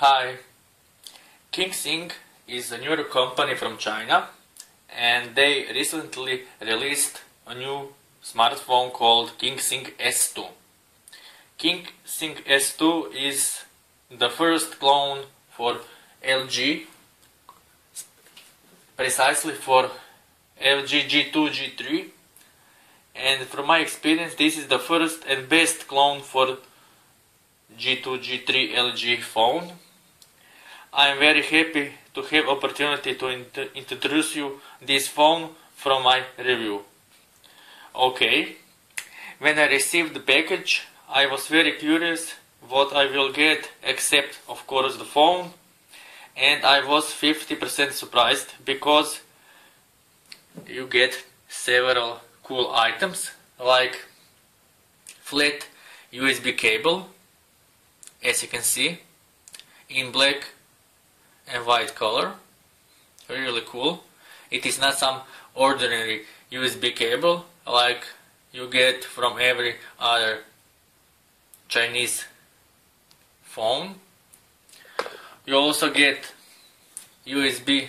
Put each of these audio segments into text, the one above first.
Hi, KingSing is a newer company from China, and they recently released a new smartphone called KingSing S2. KingSing S2 is the first clone for LG, precisely for LG G2, G3, and from my experience this is the first and best clone for G2, G3 LG phone. I am very happy to have opportunity to introduce you this phone from my review. Okay, when I received the package I was very curious what I will get, except of course the phone, and I was 50% surprised because you get several cool items like flat USB cable, as you can see, in black and white color. Really cool. It is not some ordinary USB cable like you get from every other Chinese phone. You also get USB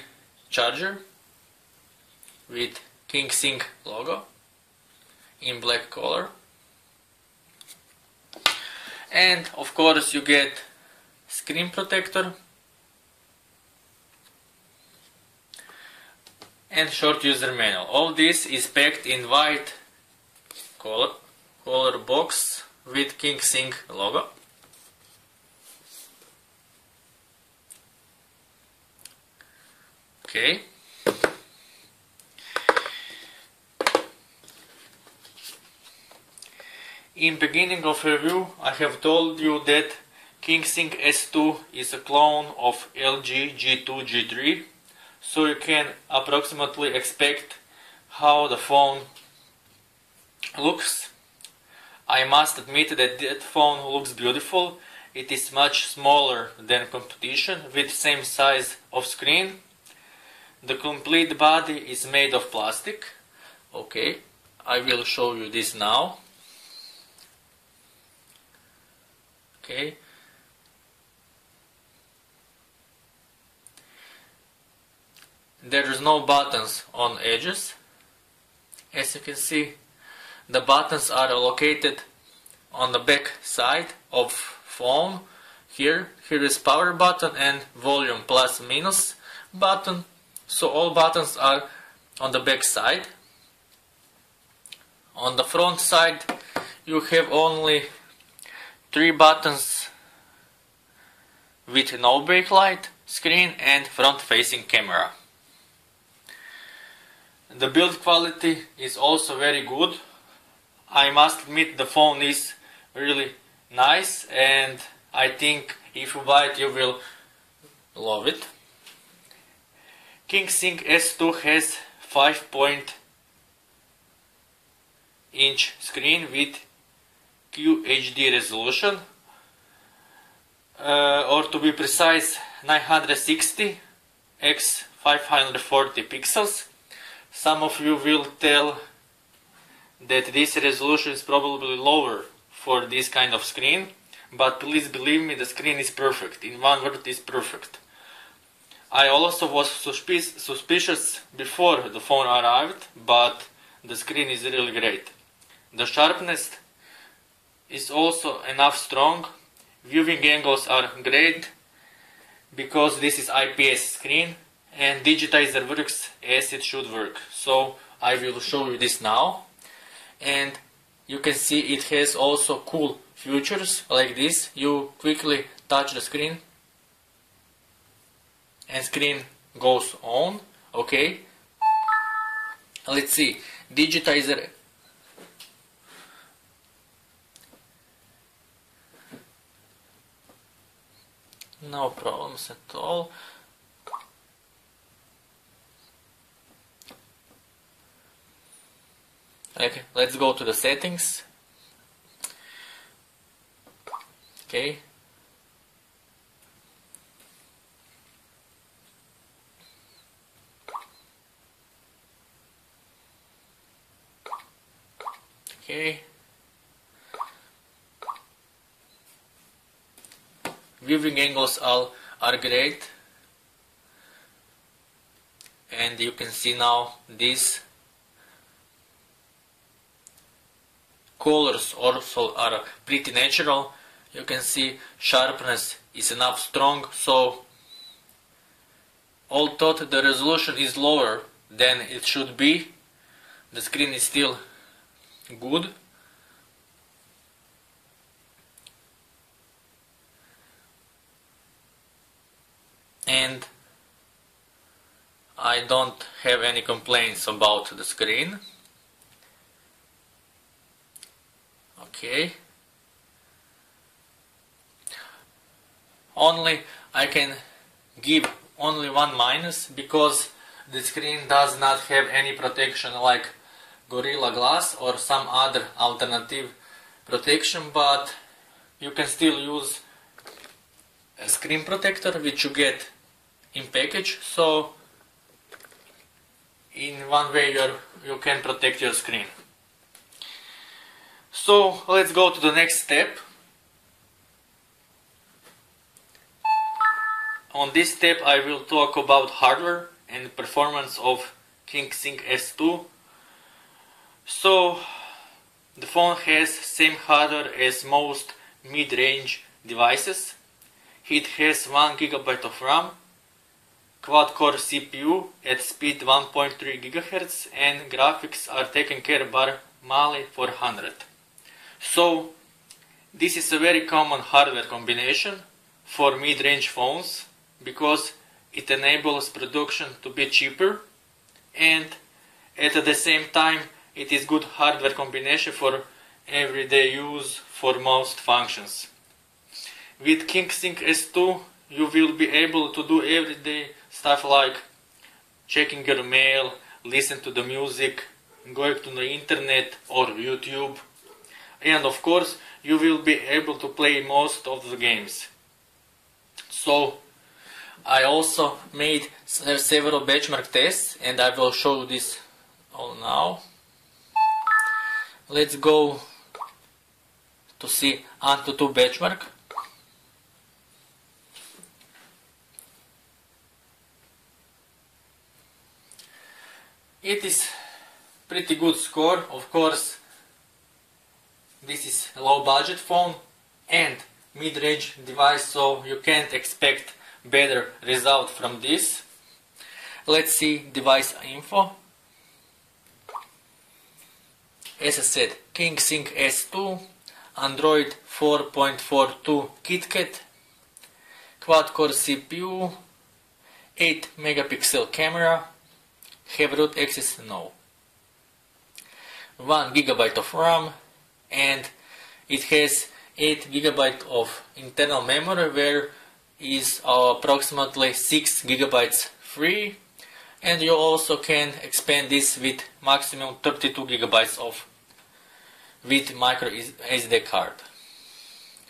charger with KingSing logo in black color, and of course you get screen protector and short user manual. All this is packed in white color box with KingSing logo. Okay. In beginning of review I have told you that KingSing S2 is a clone of LG G2 G3, so you can approximately expect how the phone looks. I must admit that that phone looks beautiful. It is much smaller than competition with same size of screen. The complete body is made of plastic. Okay, I will show you this now. Okay. There is no buttons on edges. As you can see, the buttons are located on the back side of phone. Here is power button and volume plus minus button. So all buttons are on the back side. On the front side you have only 3 buttons with no backlight, screen and front facing camera. The build quality is also very good. I must admit the phone is really nice, and I think if you buy it you will love it. KingSing S2 has 5-inch screen with QHD resolution, or to be precise 960 x 540 pixels. Some of you will tell that this resolution is probably lower for this kind of screen, but please believe me, the screen is perfect. In one word, it is perfect. I also was suspicious before the phone arrived, but the screen is really great. The sharpness is also enough strong. Viewing angles are great because this is IPS screen, and digitizer works as it should work. So I will show you this now, and you can see it has also cool features like this. You quickly touch the screen and screen goes on. Okay, let's see, digitizer. No problems at all. Okay, let's go to the settings. Okay. Okay. Viewing angles are are great, and you can see now these colors also are pretty natural. You can see sharpness is enough strong, so although the resolution is lower than it should be, the screen is still good. And I don't have any complaints about the screen. Okay. Only I can give only one minus, because the screen does not have any protection like Gorilla Glass or some other alternative protection, but you can still use a screen protector which you get in package, so in one way you can protect your screen. So let's go to the next step. On this step I will talk about hardware and performance of KingSing S2. So the phone has same hardware as most mid-range devices. It has 1 GB of RAM, quad-core CPU at speed 1.3 GHz, and graphics are taken care by Mali 400. So this is a very common hardware combination for mid-range phones, because it enables production to be cheaper, and at the same time it is good hardware combination for everyday use for most functions. With KingSing S2 you will be able to do everyday stuff like checking your mail, listen to the music, going to the internet or YouTube, and of course you will be able to play most of the games. So I also made several benchmark tests, and I will show you this all now. Let's go to see Antutu benchmark. It is pretty good score. Of course, this is a low budget phone and mid-range device, so you can't expect better result from this. Let's see device info. As I said, KingSing S2, Android 4.42 KitKat, quad-core CPU, 8 megapixel camera, have root access no, 1 GB of RAM, and it has 8 GB of internal memory, where is approximately 6 GB free, and you also can expand this with maximum 32 GB of with micro SD card.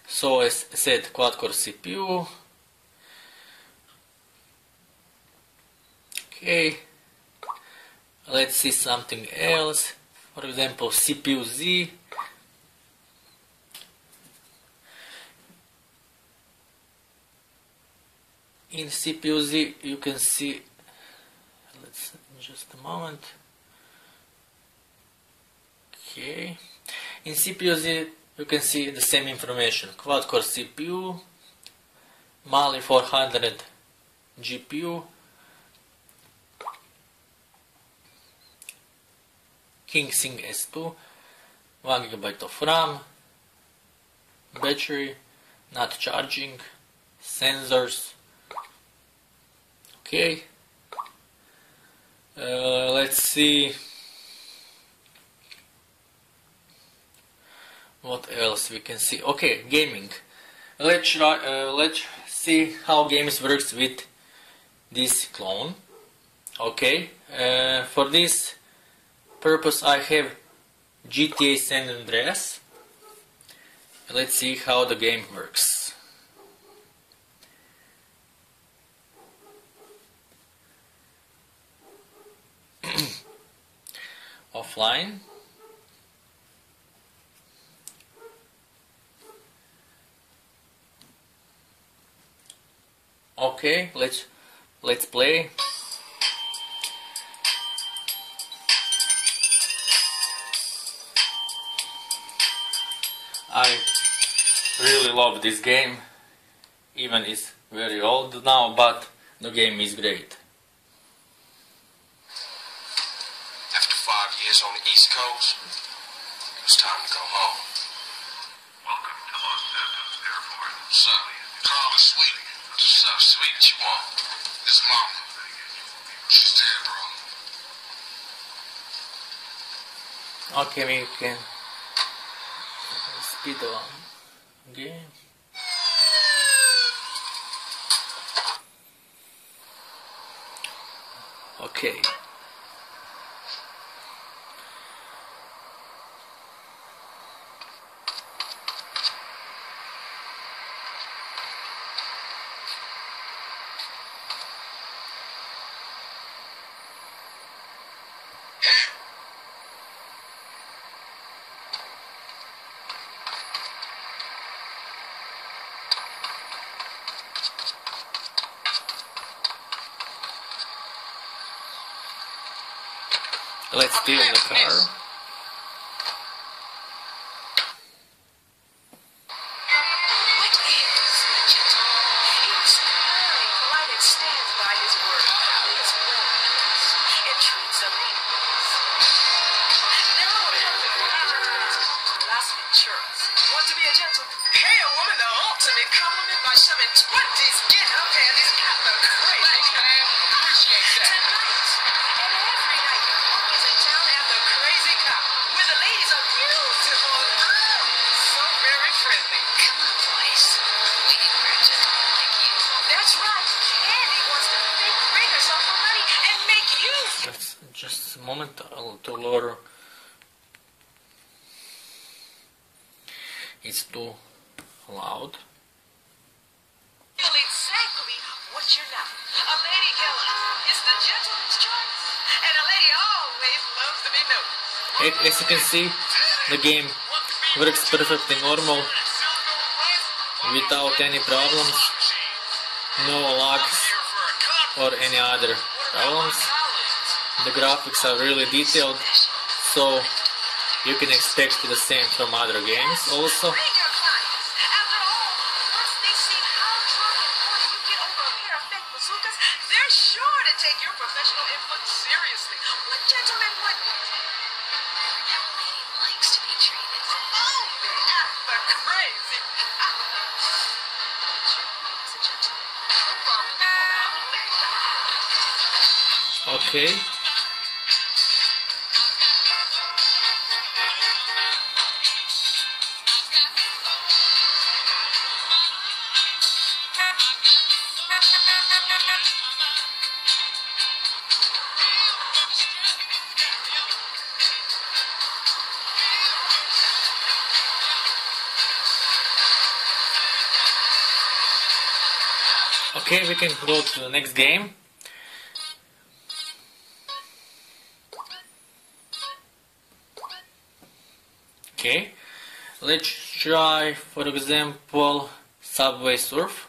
So as I said, quad-core CPU. Okay, let's see something else. For example, CPU Z. In CPU Z you can see, let's just a moment. Okay, in CPU Z you can see the same information: quad-core CPU, Mali 400 GPU, KingSing S2, 1 GB of RAM, battery, not charging, sensors. Okay, let's see what else we can see. Okay, gaming. Let's see how games works with this clone. Okay, for this purpose I have GTA San Andreas. Let's see how the game works. Offline. Okay, let's play. I really love this game, even it's very old now, but the game is great. After 5 years on the East Coast, it was time to go home. Welcome to Los Santos Airport. Son, Carl is sweet. Sweet what you want. This mama, she's dead, bro. Okay, we can speed on game. Okay. Let's steal the car. What is a gentleman? He is very polite and stands by his word. He is well dressed and treats a lady Las Venturas. Want to be a gentleman? Pay a woman the ultimate compliment by shoving 20s in her panties at the crate. Thanks, man. Appreciate that. Tonight and every night, your uncle's in town and the crazy cop, where the ladies are beautiful, so very friendly. Come on, boys. Waiting for a gentleman like you. That's right. Andy wants to fake break herself for money and make you. Just a moment to lower. It's too loud. Feel exactly what you're not. A lady killer is the gentleman's choice, and a lady always loves to be noticed. As you can see, the game works perfectly normal, without any problems, no lags or any other problems. The graphics are really detailed, so you can expect the same from other games also. Bring your clients. After all, once they see how drunk and horny you get over a pair of fake bazookas, they're sure to take your professional input seriously. What gentleman wouldn't? That lady likes to be treated. Oh, after crazy. He's a gentleman. Okay. Okay, we can go to the next game. Okay, let's try, for example, Subway Surf.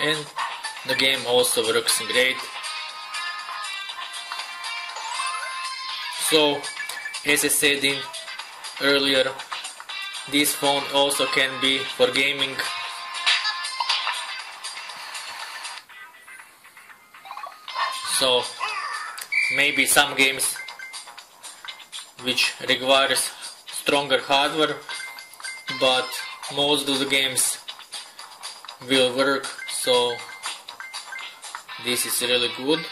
And the game also works great. So, as I said earlier, this phone also can be for gaming. So, maybe some games which requires stronger hardware, but most of the games will work, so this is really good.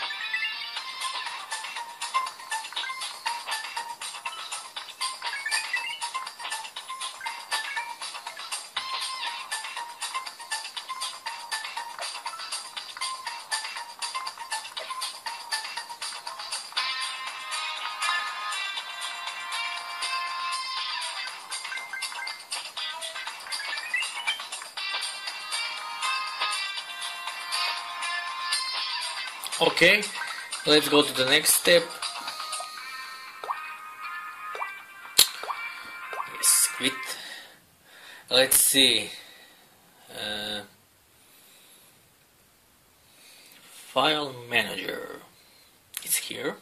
Okay, let's go to the next step. Yes, quit. Let's see. File manager. It's here.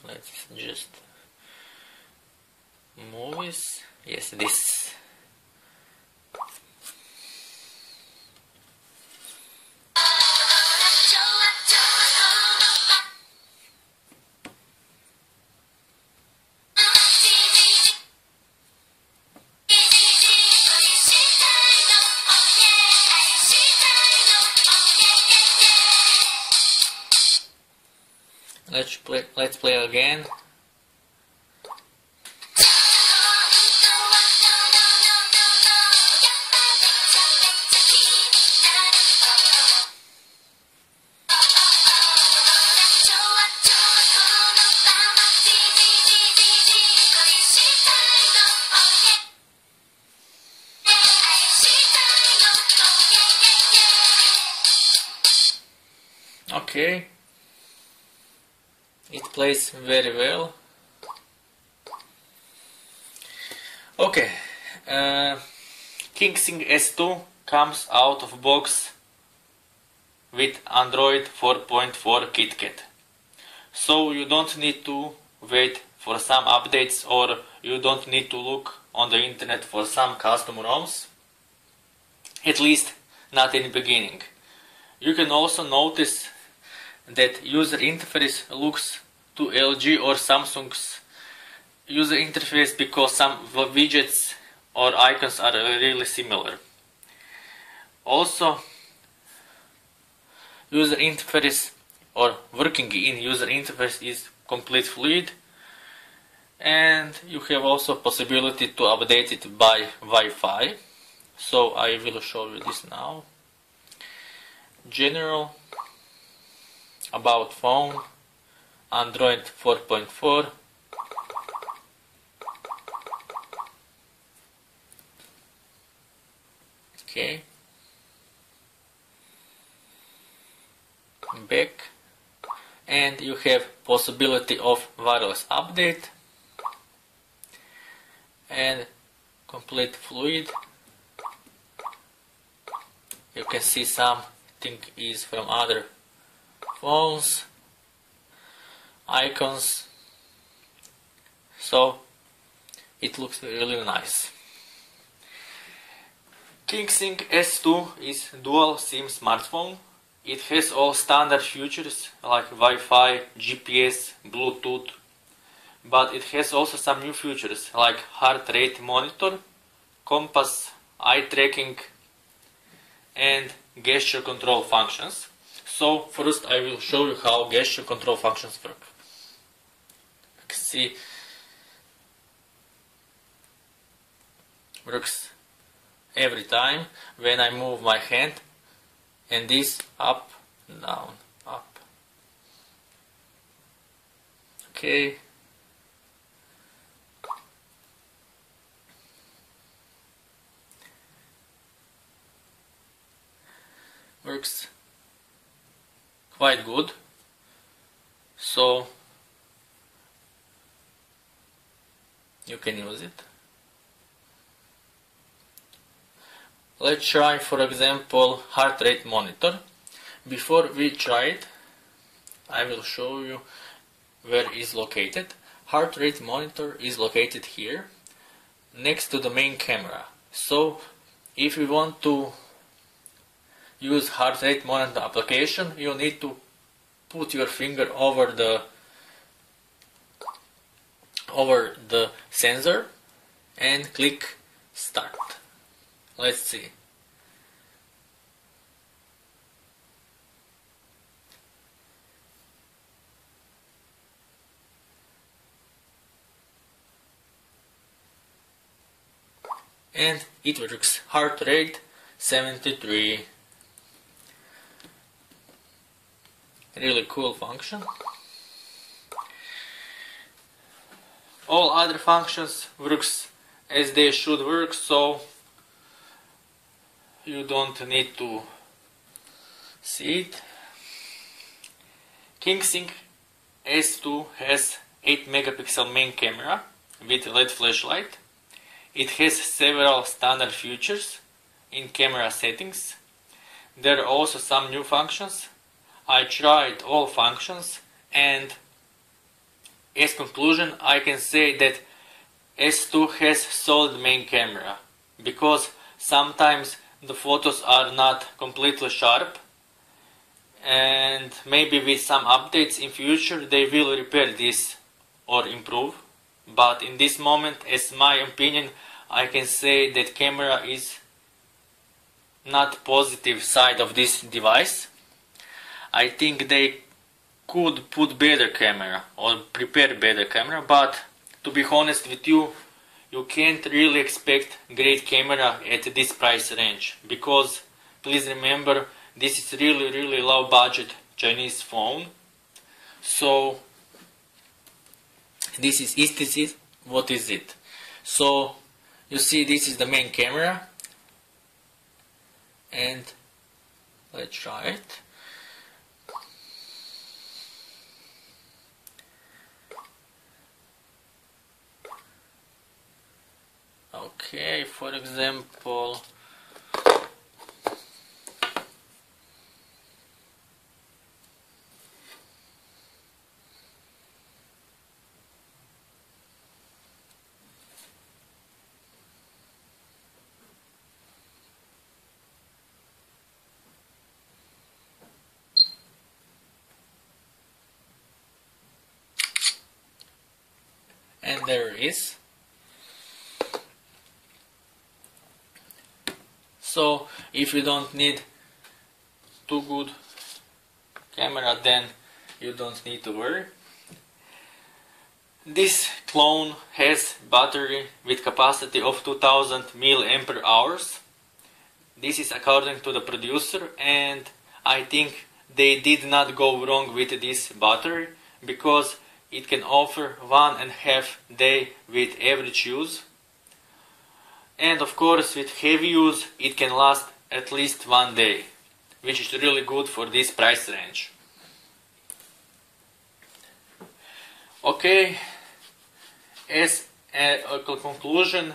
Let's just movies. Yes, this. Let's play again. Okay. It plays very well. Okay, KingSing S2 comes out of box with Android 4.4 KitKat. So you don't need to wait for some updates, or you don't need to look on the internet for some custom ROMs. At least not in the beginning. You can also notice that user interface looks to LG or Samsung's user interface because some widgets or icons are really similar. Also, user interface or working in user interface is complete fluid, and you have also possibility to update it by Wi-Fi. So I will show you this now. General, about phone, Android 4.4. Okay. Back, and you have possibility of wireless update and complete fluid. You can see something is from other phones, icons, so it looks really nice. KingSing S2 is dual SIM smartphone. It has all standard features like Wi-Fi, GPS, Bluetooth, but it has also some new features like heart rate monitor, compass, eye tracking, and gesture control functions. So first I will show you how gesture control functions work. You can see works every time when I move my hand, and this up, down, up. Okay. Works quite good. So you can use it. Let's try, for example, heart rate monitor. Before we try it, I will show you where it is located. Heart rate monitor is located here, next to the main camera. So if you want to use heart rate monitor application, you need to put your finger over the sensor and click start. Let's see. And it works. Heart rate 73. Really cool function. all other functions works as they should work, so you don't need to see it. KingSing S2 has 8 megapixel main camera with LED flashlight. It has several standard features in camera settings. There are also some new functions. I tried all functions, and as conclusion I can say that S2 has solid main camera, because sometimes the photos are not completely sharp, and maybe with some updates in future they will repair this or improve. But in this moment, as my opinion, I can say that camera is not positive side of this device. I think they could put better camera or prepare better camera, but to be honest with you, you can't really expect great camera at this price range, because please remember, this is really low budget Chinese phone. So this is what is it. So you see, this is the main camera, and let's try it. Okay, for example, and there it is. So if you don't need too good camera, then you don't need to worry. This clone has battery with capacity of 2000 mAh. This is according to the producer, and I think they did not go wrong with this battery, because it can offer 1.5 days with average use. And of course, with heavy use, it can last at least 1 day, which is really good for this price range. Okay, as a conclusion,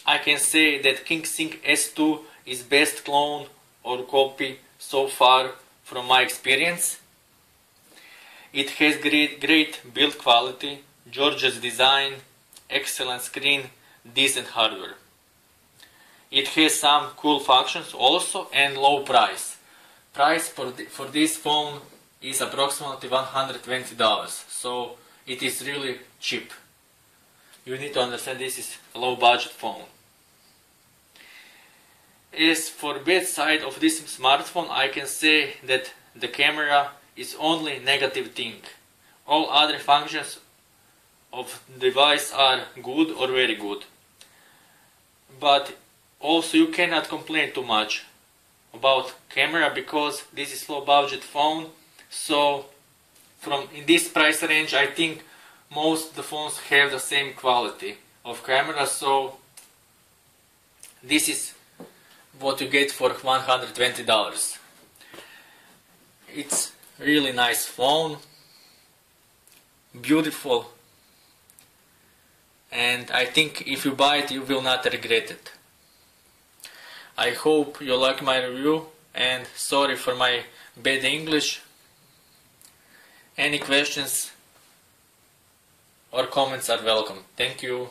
I can say that KingSing S2 is best clone or copy so far from my experience. It has great build quality, gorgeous design, excellent screen, decent hardware. It has some cool functions also, and low price. Price for this phone is approximately $120, so it is really cheap. You need to understand this is a low budget phone. As for bad side of this smartphone, I can say that the camera is only negative thing. All other functions of the device are good or very good. But also you cannot complain too much about camera, because this is low budget phone. So in this price range, I think most of the phones have the same quality of camera. So this is what you get for $120. It's really nice phone, beautiful, and I think if you buy it, you will not regret it. I hope you like my review, and sorry for my bad English. Any questions or comments are welcome. Thank you.